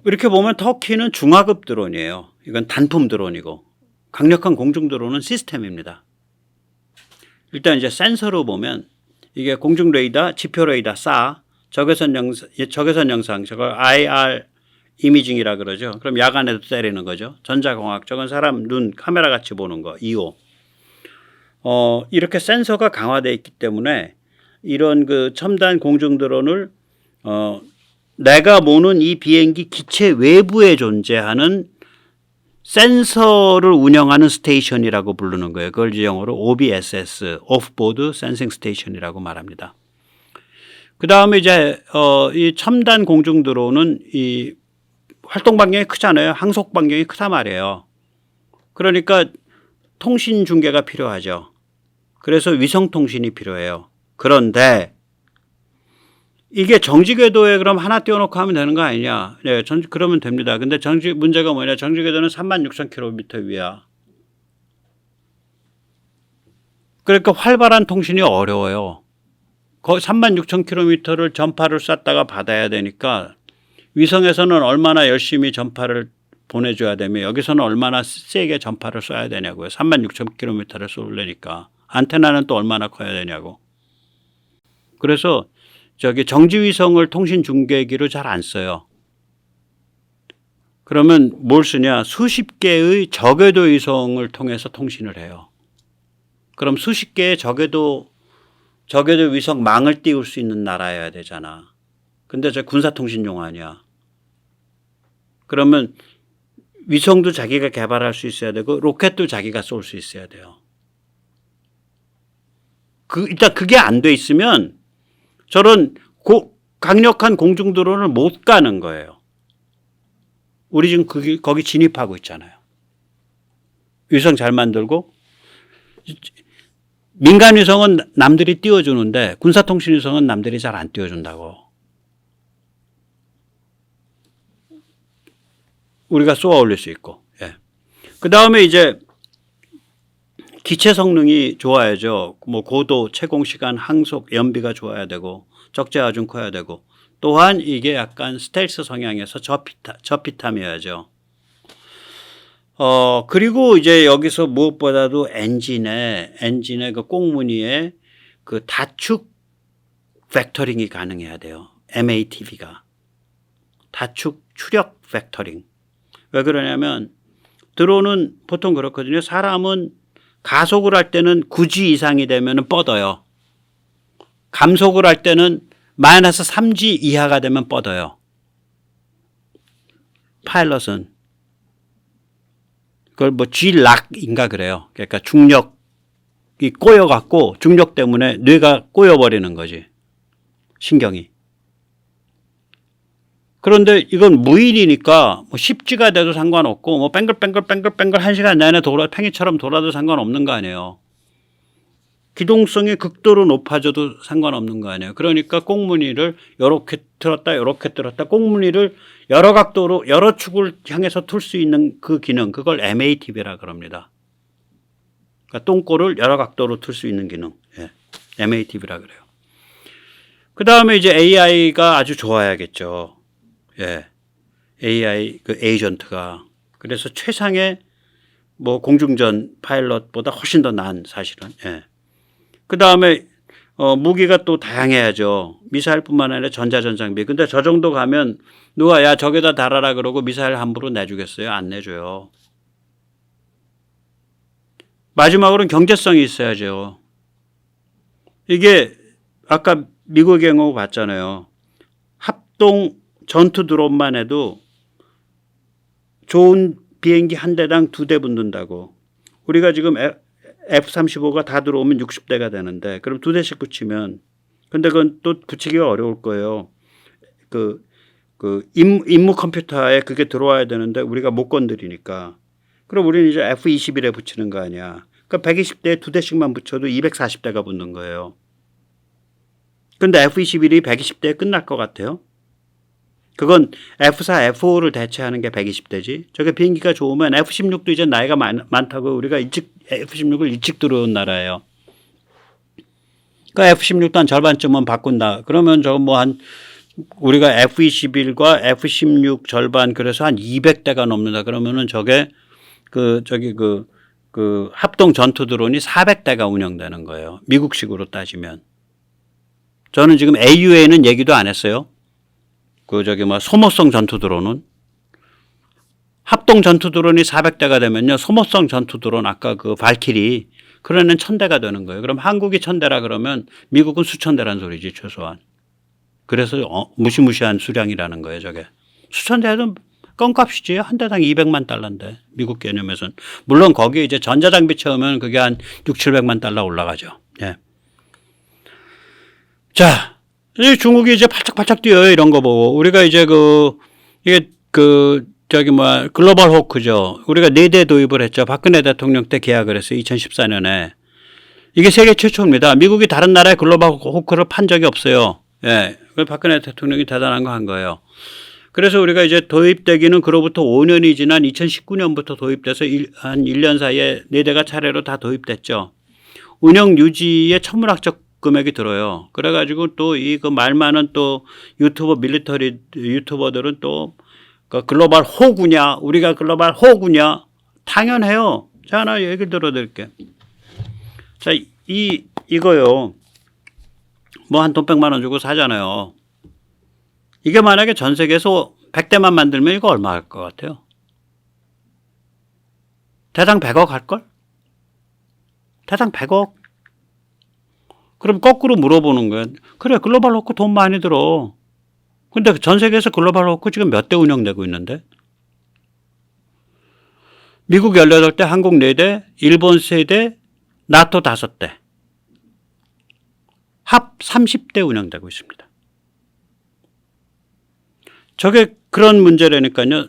이렇게 보면 터키는 중하급 드론이에요. 이건 단품 드론이고 강력한 공중 드론은 시스템입니다. 일단 이제 센서로 보면 이게 공중 레이더, 지표 레이더, 사, 적외선 영상, 저걸 IR 이미징이라 그러죠. 그럼 야간에도 때리는 거죠. 전자공학, 저건 사람 눈 카메라 같이 보는 거, EO. 이렇게 센서가 강화되어 있기 때문에 이런 그 첨단 공중 드론을 내가 모는 이 비행기 기체 외부에 존재하는 센서를 운영하는 스테이션이라고 부르는 거예요. 그걸 영어로 OBSS, 오프보드 센싱 스테이션이라고 말합니다. 그 다음에 이제 이 첨단 공중 드론은 이 활동 반경이 크잖아요. 항속 반경이 크단 말이에요. 그러니까 통신 중계가 필요하죠. 그래서 위성 통신이 필요해요. 그런데 이게 정지 궤도에 그럼 하나 띄워놓고 하면 되는 거 아니냐? 네, 그러면 됩니다. 근데 문제가 뭐냐? 정지 궤도는 36,000km 위야. 그러니까 활발한 통신이 어려워요. 거의 36,000km를 전파를 쐈다가 받아야 되니까 위성에서는 얼마나 열심히 전파를 보내줘야 되며 여기서는 얼마나 세게 전파를 쏴야 되냐고요. 36,000km를 쏘려니까. 안테나는 또 얼마나 커야 되냐고. 그래서 정지위성을 통신 중계기로 잘 안 써요. 그러면 뭘 쓰냐? 수십 개의 저궤도 위성을 통해서 통신을 해요. 그럼 수십 개의 저궤도 위성망을 띄울 수 있는 나라여야 되잖아. 근데 저 군사통신용 아니야. 그러면 위성도 자기가 개발할 수 있어야 되고 로켓도 자기가 쏠 수 있어야 돼요. 일단 그게 안 돼 있으면 저런 강력한 공중 드론을 못 가는 거예요. 우리 지금 거기 진입하고 있잖아요. 위성 잘 만들고 민간 위성은 남들이 띄워주는데 군사통신 위성은 남들이 잘 안 띄워준다고. 우리가 쏘아 올릴 수 있고. 예. 그 다음에 이제 기체 성능이 좋아야죠. 뭐 고도, 채공 시간, 항속, 연비가 좋아야 되고 적재가 좀 커야 되고 또한 이게 약간 스텔스 성향에서 저피탐이어야죠. 그리고 이제 여기서 무엇보다도 엔진의 그 꽁무니에 그 다축 벡터링이 가능해야 돼요. MATV가. 다축 추력 벡터링. 왜 그러냐면 드론은 보통 그렇거든요. 사람은 가속을 할 때는 9G 이상이 되면 뻗어요. 감속을 할 때는 마이너스 3G 이하가 되면 뻗어요. 파일럿은. 그걸 뭐 G락인가 그래요. 그러니까 중력이 꼬여갖고 중력 때문에 뇌가 꼬여버리는 거지. 신경이. 그런데 이건 무인이니까 뭐 10G가 돼도 상관없고 뭐 뱅글뱅글 1시간 내내 팽이처럼 돌아도 상관없는 거 아니에요. 기동성이 극도로 높아져도 상관없는 거 아니에요. 그러니까 꽁무니를 이렇게 틀었다 꽁무니를 여러 각도로 여러 축을 향해서 틀 수 있는 그 기능, 그걸 MATV라 그럽니다. 그러니까 똥꼬를 여러 각도로 틀 수 있는 기능, 예. MATV라 그래요. 그 다음에 이제 AI가 아주 좋아야겠죠. 예. AI 그 에이전트가. 그래서 최상의 뭐 공중전 파일럿보다 훨씬 더 나은 사실은. 예. 그 다음에 무기가 또 다양해야죠. 미사일뿐만 아니라 전자전장비. 근데 저 정도 가면 누가 야 저기다 달아라 그러고 미사일 함부로 내주겠어요? 안 내줘요. 마지막으로는 경제성이 있어야죠. 이게 아까 미국의 경우 봤잖아요. 합동 전투 드론만 해도 좋은 비행기 한 대당 2대 붙는다고. 우리가 지금 F-35가 다 들어오면 60대가 되는데 그럼 2대씩 붙이면 근데 그건 또 붙이기가 어려울 거예요. 그 임무 컴퓨터에 그게 들어와야 되는데 우리가 못 건드리니까. 그럼 우리는 이제 F-21에 붙이는 거 아니야. 그러니까 120대에 2대씩만 붙여도 240대가 붙는 거예요. 근데 F-21이 120대에 끝날 것 같아요. 그건 F4, F5를 대체하는 게 120대지. 저게 비행기가 좋으면 F16도 이제 나이가 많다고 우리가 F16을 일찍 들어온 나라예요. 그러니까 F16도 한 절반쯤은 바꾼다. 그러면 저거 뭐 한 우리가 F-21과 F-16 절반 그래서 한 200대가 넘는다 그러면은 저게 그 합동 전투 드론이 400대가 운영되는 거예요. 미국식으로 따지면. 저는 지금 AUA는 얘기도 안 했어요. 소모성 전투 드론은. 합동 전투 드론이 400대가 되면요. 소모성 전투 드론 아까 그 발키리 그런 애는 1000대가 되는 거예요. 그럼 한국이 1000대라 그러면 미국은 수천 대란 소리지 최소한. 그래서 무시무시한 수량이라는 거예요. 저게. 수천 대도 껌값이지. 한 대당 200만 달러인데 미국 개념에서는. 물론 거기에 이제 전자장비 채우면 그게 한 6, 700만 달러 올라가죠. 예. 자, 중국이 이제 팔짝팔짝 뛰어요. 이런 거 보고. 우리가 이제 글로벌 호크죠. 우리가 4대 도입을 했죠. 박근혜 대통령 때 계약을 했어요. 2014년에. 이게 세계 최초입니다. 미국이 다른 나라에 글로벌 호크를 판 적이 없어요. 예. 박근혜 대통령이 대단한 거 한 거예요. 그래서 우리가 이제 도입되기는 그로부터 5년이 지난 2019년부터 도입돼서 한 1년 사이에 4대가 차례로 다 도입됐죠. 운영 유지에 천문학적 금액이 들어요. 그래가지고 또 말 많은 또 밀리터리 유튜버들은 또 글로벌 호구냐, 우리가 글로벌 호구냐, 당연해요. 자, 하나 얘기 들어드릴게. 자, 이거요. 뭐 한 돈 100만 원 주고 사잖아요. 이게 만약에 전 세계에서 100대만 만들면 이거 얼마 할 것 같아요? 대당 100억 할걸? 대당 100억? 그럼 거꾸로 물어보는 거야. 그래, 글로벌 호크 돈 많이 들어. 근데 전 세계에서 글로벌 호크 지금 몇 대 운영되고 있는데? 미국 18대, 한국 4대, 일본 3대, 나토 5대. 합 30대 운영되고 있습니다. 저게 그런 문제라니까요.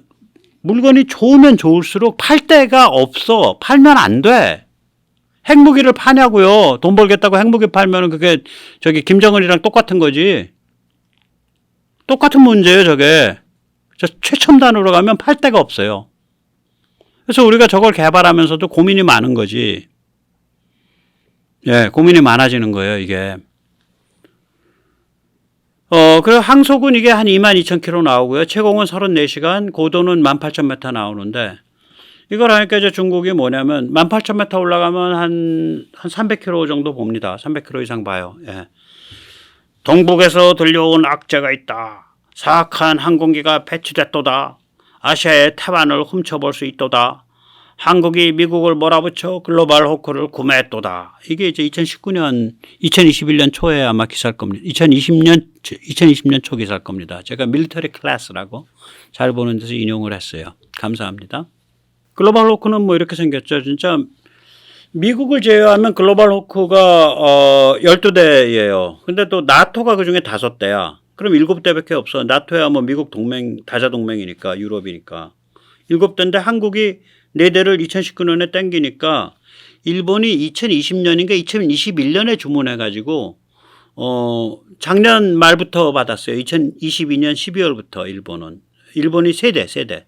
물건이 좋으면 좋을수록 팔 데가 없어. 팔면 안 돼. 핵무기를 파냐고요. 돈 벌겠다고 핵무기 팔면 그게 김정은이랑 똑같은 거지. 똑같은 문제예요, 저게. 최첨단으로 가면 팔 데가 없어요. 그래서 우리가 저걸 개발하면서도 고민이 많은 거지. 예, 고민이 많아지는 거예요, 이게. 그리고 항속은 이게 한 22,000km 나오고요. 채공은 34시간, 고도는 18,000m 나오는데, 이걸 하니까 이제 중국이 뭐냐면, 18,000m 올라가면 한 300km 정도 봅니다. 300km 이상 봐요. 예. 동북에서 들려온 악재가 있다. 사악한 항공기가 배치됐도다. 아시아의 태반을 훔쳐볼 수 있도다. 한국이 미국을 몰아붙여 글로벌 호크를 구매했도다. 이게 이제 2021년 초에 아마 기사일 겁니다. 2020년 초 기사일 겁니다. 제가 밀리터리 클래스라고 잘 보는 데서 인용을 했어요. 감사합니다. 글로벌 호크는 뭐 이렇게 생겼죠. 진짜 미국을 제외하면 글로벌 호크가 12대예요. 근데 또 나토가 그중에 5대야. 그럼 7대밖에 없어. 나토야 뭐 미국 다자 동맹이니까, 유럽이니까. 7대인데 한국이 4대를 2019년에 땡기니까 일본이 2020년인가 2021년에 주문해가지고 작년 말부터 받았어요. 2022년 12월부터 일본이 3대.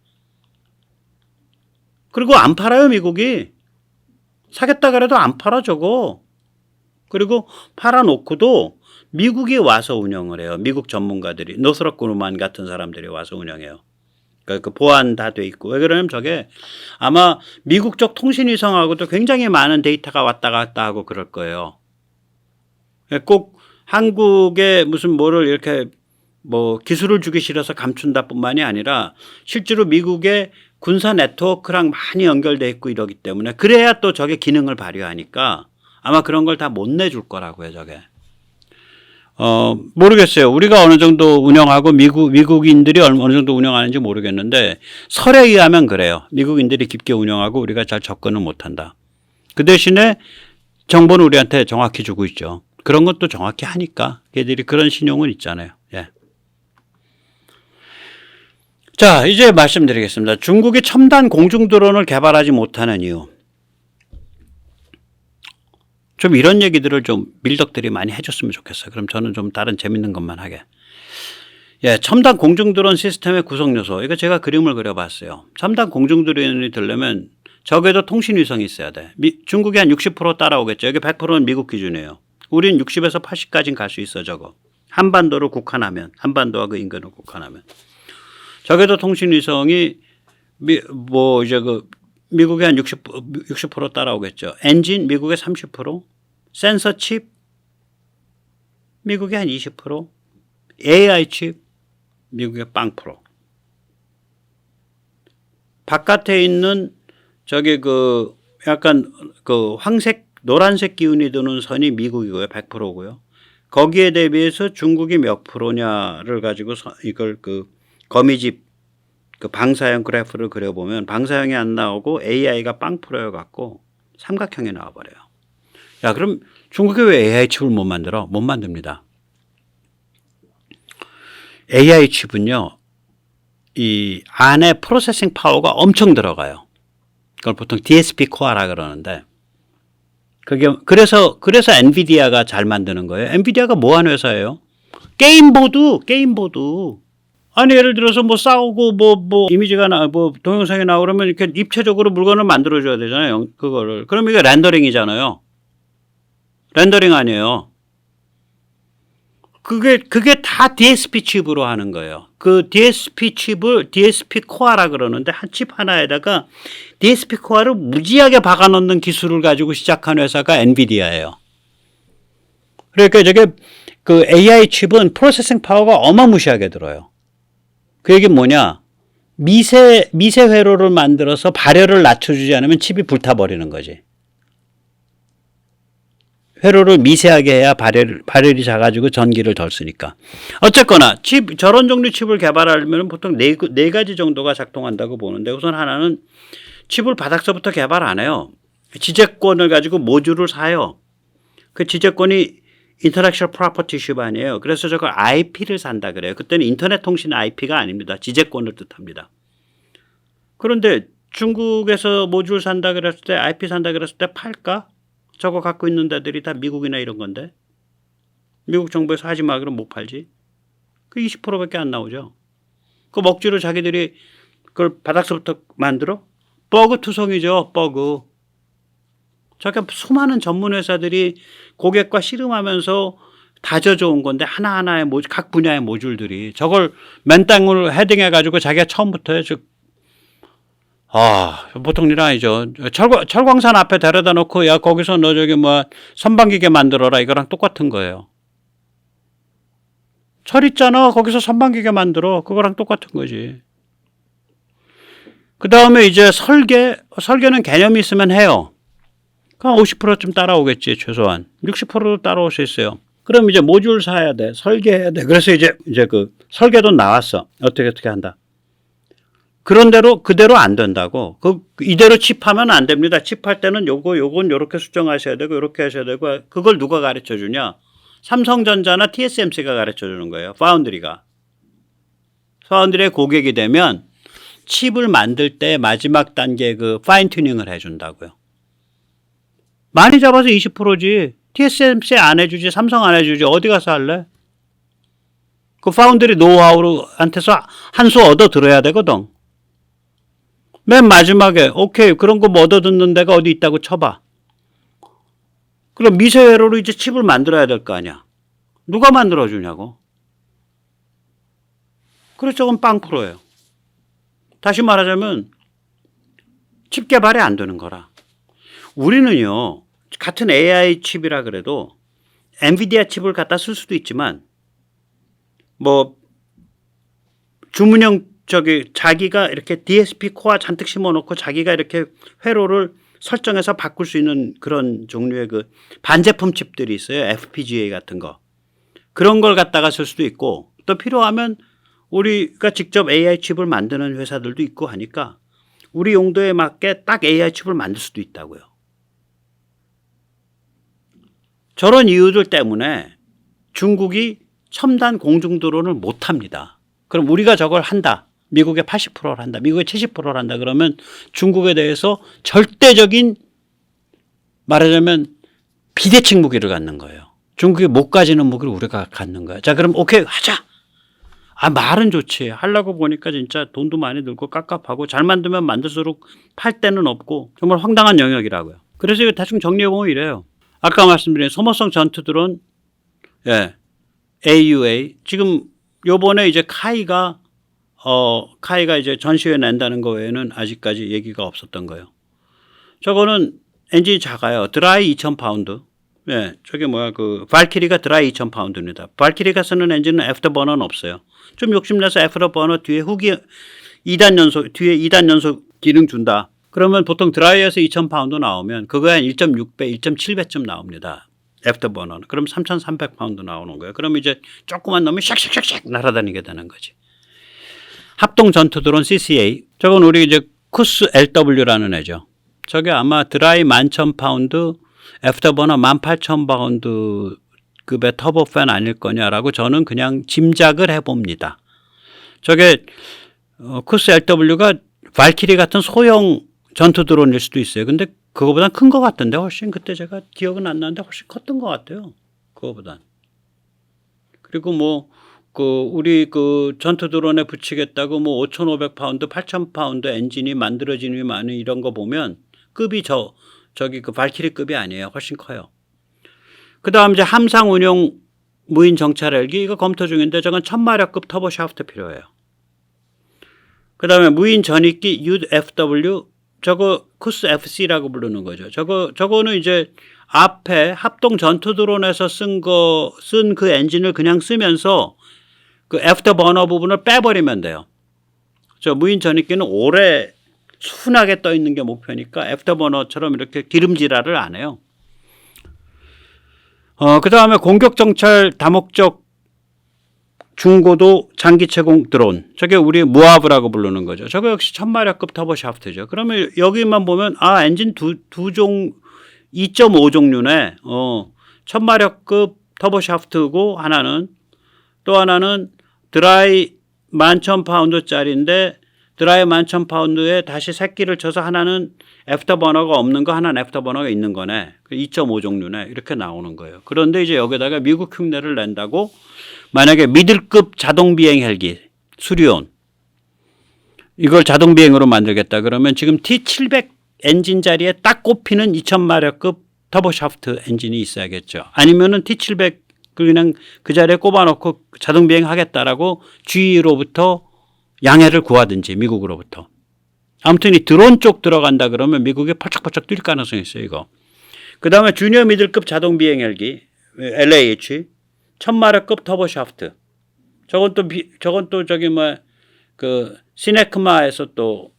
그리고 안 팔아요, 미국이. 사겠다 그래도 안 팔아, 저거. 그리고 팔아놓고도 미국이 와서 운영을 해요. 미국 전문가들이. 노스럽 그루만 같은 사람들이 와서 운영해요. 그 보안 다 돼 있고. 왜 그러냐면 저게 아마 미국 쪽 통신위성하고도 굉장히 많은 데이터가 왔다 갔다 하고 그럴 거예요. 꼭 한국에 무슨 뭐를 이렇게 뭐 기술을 주기 싫어서 감춘다 뿐만이 아니라 실제로 미국의 군사 네트워크랑 많이 연결돼 있고 이러기 때문에 그래야 또 저게 기능을 발휘하니까 아마 그런 걸 다 못 내줄 거라고요, 저게. 모르겠어요. 우리가 어느 정도 운영하고 미국인들이 어느 정도 운영하는지 모르겠는데 설에 의하면 그래요. 미국인들이 깊게 운영하고 우리가 잘 접근을 못한다. 그 대신에 정보는 우리한테 정확히 주고 있죠. 그런 것도 정확히 하니까 걔들이 그런 신용은 있잖아요. 예. 자, 이제 말씀드리겠습니다. 중국이 첨단 공중 드론을 개발하지 못하는 이유. 좀 이런 얘기들을 좀 밀덕들이 많이 해줬으면 좋겠어요. 그럼 저는 좀 다른 재밌는 것만 하게. 예, 첨단 공중 드론 시스템의 구성 요소. 이거 제가 그림을 그려봤어요. 첨단 공중 드론이 되려면 적어도 통신 위성이 있어야 돼. 중국이 한 60% 따라오겠죠. 여기 100%는 미국 기준이에요. 우리는 60에서 80까지는 갈 수 있어, 저거. 한반도를 국한하면, 한반도와 그 인근을 국한하면. 적외도 통신위성이 이제 미국의 한 60% 따라오겠죠. 엔진 미국의 30%, 센서 칩 미국의 한 20%, AI 칩 미국의 0%. 바깥에 있는 약간 황색, 노란색 기운이 드는 선이 미국이고요. 100%고요. 거기에 대비해서 중국이 몇 프로냐를 가지고 이걸 거미집 방사형 그래프를 그려보면 방사형이 안 나오고 AI가 0%여 갖고 삼각형이 나와버려요. 야, 그럼 중국이 왜 AI 칩을 못 만들어? 못 만듭니다. AI 칩은요, 이 안에 프로세싱 파워가 엄청 들어가요. 그걸 보통 DSP 코어라 그러는데, 그래서 엔비디아가 잘 만드는 거예요. 엔비디아가 뭐 하는 회사예요? 게임보드. 아니, 예를 들어서 싸우고 이미지가 동영상이 나오고 그러면 이렇게 입체적으로 물건을 만들어줘야 되잖아요. 그거를. 그럼 이게 렌더링이잖아요. 렌더링 아니에요. 그게 다 DSP 칩으로 하는 거예요. 그 DSP 칩을 DSP 코어라 그러는데 한 칩 하나에다가 DSP 코어를 무지하게 박아 넣는 기술을 가지고 시작한 회사가 엔비디아예요. 그러니까 그 AI 칩은 프로세싱 파워가 어마무시하게 들어요. 그 얘기는 뭐냐? 미세 회로를 만들어서 발열을 낮춰주지 않으면 칩이 불타버리는 거지. 회로를 미세하게 해야 발열이 작아지고 전기를 덜 쓰니까. 어쨌거나 저런 종류 칩을 개발하려면 보통 네 가지 정도가 작동한다고 보는데, 우선 하나는 칩을 바닥서부터 개발 안 해요. 지재권을 가지고 모듈을 사요. 그 지재권이 Intellectual Property 아니에요. 그래서 저걸 IP를 산다 그래요. 그때는 인터넷 통신 IP가 아닙니다. 지재권을 뜻합니다. 그런데 중국에서 모듈 산다 그랬을 때, IP 산다 그랬을 때 팔까? 저거 갖고 있는 데들이 다 미국이나 이런 건데, 미국 정부에서 하지 마 그러면 못 팔지. 그 20%밖에 안 나오죠. 그 먹지로 자기들이 그걸 바닥서부터 만들어? 버그 투성이죠. 버그. 저게 수많은 전문 회사들이 고객과 씨름하면서 다져져 온 건데, 하나하나의 각 분야의 모듈들이 저걸 맨땅을 헤딩해 가지고 자기가 처음부터 보통 일 아니죠. 철광산 앞에 데려다 놓고, 야, 거기서 너 선반기계 만들어라. 이거랑 똑같은 거예요. 철 있잖아. 거기서 선반기계 만들어. 그거랑 똑같은 거지. 그 다음에 이제 설계는 개념이 있으면 해요. 그럼 50%쯤 따라오겠지, 최소한. 60%도 따라올 수 있어요. 그럼 이제 모듈 사야 돼. 설계해야 돼. 그래서 이제 설계도 나왔어. 어떻게 한다. 그대로 안 된다고. 이대로 칩하면 안 됩니다. 칩할 때는 요건 요렇게 수정하셔야 되고, 요렇게 하셔야 되고, 그걸 누가 가르쳐 주냐? 삼성전자나 TSMC가 가르쳐 주는 거예요. 파운드리가. 파운드리의 고객이 되면 칩을 만들 때 마지막 단계 파인 튜닝을 해준다고요. 많이 잡아서 20%지. TSMC 안 해주지, 삼성 안 해주지, 어디 가서 할래? 그 파운드리 노하우한테서 한 수 얻어 들어야 되거든. 맨 마지막에, 오케이, 그런 거 얻어 듣는 데가 어디 있다고 쳐봐. 그럼 미세회로로 이제 칩을 만들어야 될 거 아니야. 누가 만들어주냐고. 그래서 저건 0%예요. 다시 말하자면, 칩 개발이 안 되는 거라. 우리는요, 같은 AI 칩이라 그래도 엔비디아 칩을 갖다 쓸 수도 있지만, 주문형 자기가 이렇게 DSP 코어 잔뜩 심어놓고 자기가 이렇게 회로를 설정해서 바꿀 수 있는 그런 종류의 반제품 칩들이 있어요. FPGA 같은 거. 그런 걸 갖다가 쓸 수도 있고, 또 필요하면 우리가 직접 AI 칩을 만드는 회사들도 있고 하니까 우리 용도에 맞게 딱 AI 칩을 만들 수도 있다고요. 저런 이유들 때문에 중국이 첨단 공중드론을 못 합니다. 그럼 우리가 저걸 한다. 미국의 80%를 한다. 미국의 70%를 한다. 그러면 중국에 대해서 절대적인, 말하자면 비대칭 무기를 갖는 거예요. 중국이 못 가지는 무기를 우리가 갖는 거야. 자, 그럼 오케이, 하자. 말은 좋지. 하려고 보니까 진짜 돈도 많이 들고 깝깝하고, 잘 만들면 만들수록 팔 데는 없고 정말 황당한 영역이라고요. 그래서 이거 대충 정리해보면 이래요. 아까 말씀드린 소모성 전투 드론, AUA 지금 요번에 이제 카이가 이제 전시회 낸다는 거 외에는 아직까지 얘기가 없었던 거예요. 저거는 엔진이 작아요. 드라이 2000파운드. 예, 저게 뭐야 그 발키리가 드라이 2000파운드입니다. 발키리가 쓰는 엔진은 애프터버너는 없어요. 좀 욕심내서 애프터버너 뒤에 후기 2단 연속 기능 준다. 그러면 보통 드라이에서 2000파운드 나오면 그거에 한 1.6배, 1.7배쯤 나옵니다. 애프터버너는. 그럼 3300파운드 나오는 거예요. 그럼 이제 조금만 넣으면 샥샥샥샥 날아다니게 되는 거지. 합동 전투 드론 CCA. 저건 우리 이제 쿠스 LW라는 애죠. 저게 아마 드라이 11,000파운드, 애프터버너 18,000파운드 급의 터보팬 아닐 거냐라고 저는 그냥 짐작을 해봅니다. 저게 쿠스 LW가 발키리 같은 소형 전투 드론일 수도 있어요. 근데 그거보단 큰 것 같던데 훨씬 그때 제가 기억은 안 나는데 훨씬 컸던 것 같아요. 그거보단. 그리고 뭐 우리 전투 드론에 붙이겠다고 5,500파운드, 8,000파운드 엔진이 만들어지는 많은 이런 거 보면 급이 저기 발키리 급이 아니에요. 훨씬 커요. 그 다음 이제 함상 운용 무인 정찰 헬기 이거 검토 중인데 저건 1000마력급 터보 샤프트 필요해요. 그 다음에 무인 전익기 UFW 저거 쿠스 FC라고 부르는 거죠. 저거는 이제 앞에 합동 전투 드론에서 쓴 그 엔진을 그냥 쓰면서 그 애프터버너 부분을 빼버리면 돼요. 저 무인 전익기는 오래 순하게 떠 있는 게 목표니까 애프터버너처럼 이렇게 기름질화를 안 해요. 그 다음에 공격 정찰 다목적 중고도 장기 채공 드론. 저게 우리 무아브라고 부르는 거죠. 저거 역시 1000마력급 터보 샤프트죠. 그러면 여기만 보면 엔진 두 종 2.5 종류네. 1000마력급 터보 샤프트고 또 하나는 드라이 11,000파운드짜리인데 드라이 11,000파운드에 다시 새끼를 쳐서 하나는 애프터버너가 없는 거 하나는 애프터버너가 있는 거네. 2.5 종류네. 이렇게 나오는 거예요. 그런데 이제 여기다가 미국 흉내를 낸다고 만약에 미들급 자동비행 헬기 수리온 이걸 자동비행으로 만들겠다 그러면 지금 T700 엔진 자리에 딱 꼽히는 2000마력급 터보샤프트 엔진이 있어야겠죠. 아니면은 T700 그냥 그 자리에 꼽아놓고 자동비행 하겠다라고 GE로부터 양해를 구하든지 미국으로부터. 아무튼 이 드론 쪽 들어간다 그러면 미국에 펄쩍펄쩍 뛸 가능성이 있어요. 이거. 그 다음에 주니어 미들급 자동비행 헬기 LAH 1000마력급 터보 샤프트. 저건 또 시네크마에서 또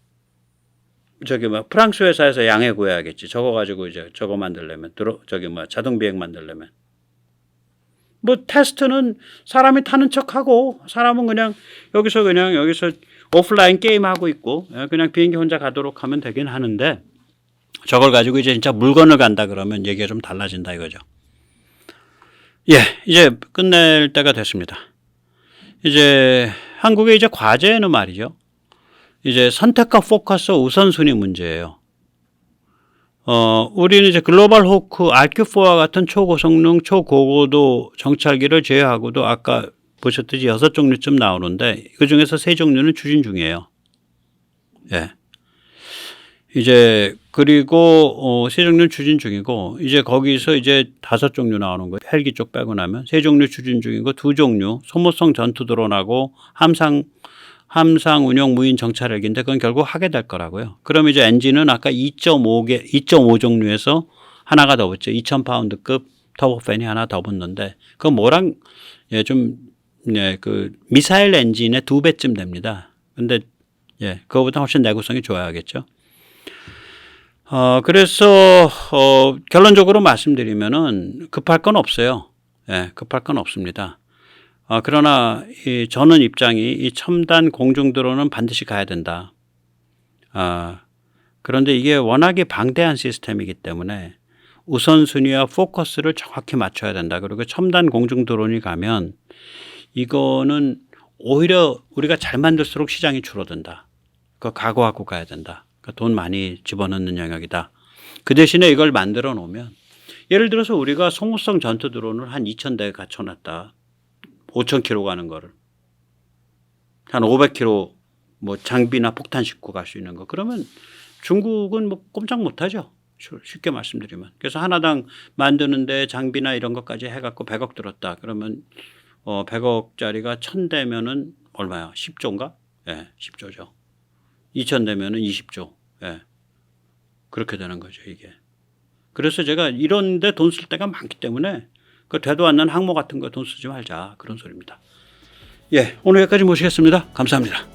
프랑스 회사에서 양해 구해야겠지. 저거 가지고 이제 저거 만들려면 자동 비행 만들려면 테스트는 사람이 타는 척하고 사람은 그냥 여기서 오프라인 게임 하고 있고 그냥 비행기 혼자 가도록 하면 되긴 하는데 저걸 가지고 이제 진짜 물건을 간다 그러면 얘기가 좀 달라진다 이거죠. 예, 이제 끝낼 때가 됐습니다. 이제 한국의 이제 과제는 말이죠. 이제 선택과 포커스 우선순위 문제예요. 우리는 이제 글로벌 호크 RQ4와 같은 초고성능, 초고고도 정찰기를 제외하고도 아까 보셨듯이 6종류쯤 나오는데 그 중에서 3종류는 추진 중이에요. 예. 이제 그리고 3종류는 추진 중이고 이제 거기서 이제 5종류 나오는 거예요. 헬기 쪽 빼고 나면 3종류 추진 중이고 2종류 소모성 전투 드론하고 함상 운용 무인 정찰 헬기인데 그건 결국 하게 될 거라고요. 그럼 이제 엔진은 아까 2.5 종류에서 하나가 더 붙죠. 2000파운드급 터보팬이 하나 더 붙는데 그건 뭐랑 그 미사일 엔진의 2배쯤 됩니다. 근데 그거보다 훨씬 내구성이 좋아야겠죠. 그래서 결론적으로 말씀드리면은 급할 건 없어요. 급할 건 없습니다. 그러나 저는 입장이 이 첨단 공중 드론은 반드시 가야 된다. 그런데 이게 워낙에 방대한 시스템이기 때문에 우선순위와 포커스를 정확히 맞춰야 된다. 그리고 첨단 공중 드론이 가면 이거는 오히려 우리가 잘 만들수록 시장이 줄어든다. 그거 각오하고 가야 된다. 돈 많이 집어넣는 영역이다. 그 대신에 이걸 만들어 놓으면 예를 들어서 우리가 소모성 전투 드론을 한 2,000대 갖춰놨다. 5,000km 가는 거를 한 500km 장비나 폭탄 싣고 갈 수 있는 거. 그러면 중국은 꼼짝 못하죠. 쉽게 말씀드리면. 그래서 하나당 만드는데 장비나 이런 것까지 해갖고 100억 들었다. 그러면 100억짜리가 1000 되면은 얼마야? 10조인가? 예, 10조죠. 2000 되면은 20조. 예. 그렇게 되는 거죠, 이게. 그래서 제가 이런 데 돈 쓸 때가 많기 때문에 그 되도 않는 항모 같은 거 돈 쓰지 말자. 그런 소리입니다. 예, 오늘 여기까지 모시겠습니다. 감사합니다.